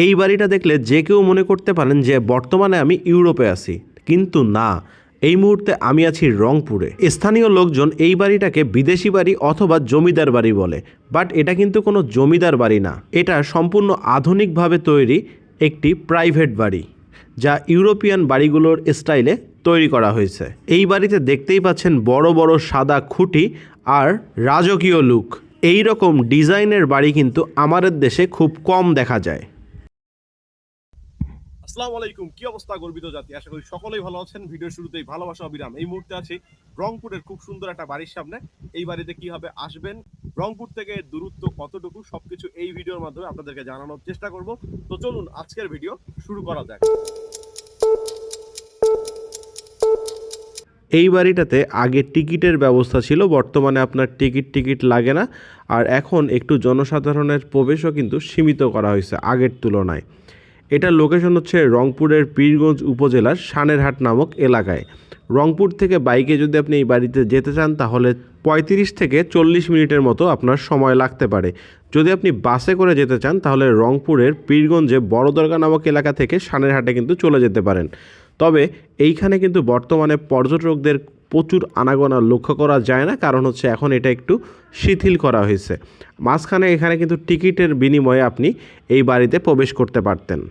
এই বাড়িটা দেখলে যে কেউ মনে করতে পারেন যে বর্তমানে আমি ইউরোপে আছি, কিন্তু না, এই মুহূর্তে আমি আছি রংপুরে। স্থানীয় লোকজন এই বাড়িটাকে বিদেশি বাড়ি অথবা জমিদার বাড়ি বলে, বাট এটা কিন্তু কোনো জমিদার বাড়ি না। এটা সম্পূর্ণ আধুনিকভাবে তৈরি একটি প্রাইভেট বাড়ি, যা ইউরোপিয়ান বাড়িগুলোর স্টাইলে তৈরি করা হয়েছে। এই বাড়িতে দেখতেই পাচ্ছেন বড় বড় সাদা খুঁটি আর রাজকীয় লুক। এই রকম ডিজাইনের বাড়ি কিন্তু আমাদের দেশে খুব কম দেখা যায়। আসসালামু আলাইকুম, কি অবস্থা গর্বিত জাতি? আশা করি সকলেই ভালো আছেন। ভিডিও শুরুতেই ভালোবাসা অবিরাম। এই মুহূর্তে আছি রংপুরের খুব সুন্দর একটা বাড়ির সামনে। এই বাড়িতে কিভাবে আসবেন, রংপুর থেকে দূরত্ব কতটুকু, সবকিছু এই ভিডিওর মাধ্যমে আপনাদেরকে জানানোর চেষ্টা করব। তো চলুন আজকের ভিডিও শুরু করা যাক। এই বাড়িটাতে আগে টিকিটের ব্যবস্থা ছিল, বর্তমানে আপনার টিকিট লাগে না। আর এখন একটু জনসাধারণের প্রবেশও কিন্তু সীমিত করা হয়েছে আগের তুলনায়। এটার লোকেশন হচ্ছে রংপুরের পীরগঞ্জ উপজেলার সানেরহাট নামক এলাকায়। রংপুর থেকে বাইকে যদি আপনি এই বাড়িতে যেতে চান তাহলে 35 থেকে 40 মিনিটের মতো আপনার সময় লাগতে পারে। যদি আপনি বাসে করে যেতে চান তাহলে রংপুরের পীরগঞ্জে বড়দরগা নামক এলাকা থেকে সানেরহাটে কিন্তু চলে যেতে পারেন। তবে এইখানে কিন্তু বর্তমানে পর্যটকদের প্রচুর আনাগোনা লক্ষ্য করা যায় না, কারণ হচ্ছে এখন এটা একটু শিথিল করা হয়েছে। মাঝখানে এখানে কিন্তু টিকিটের বিনিময়ে আপনি এই বাড়িতে প্রবেশ করতে পারতেন।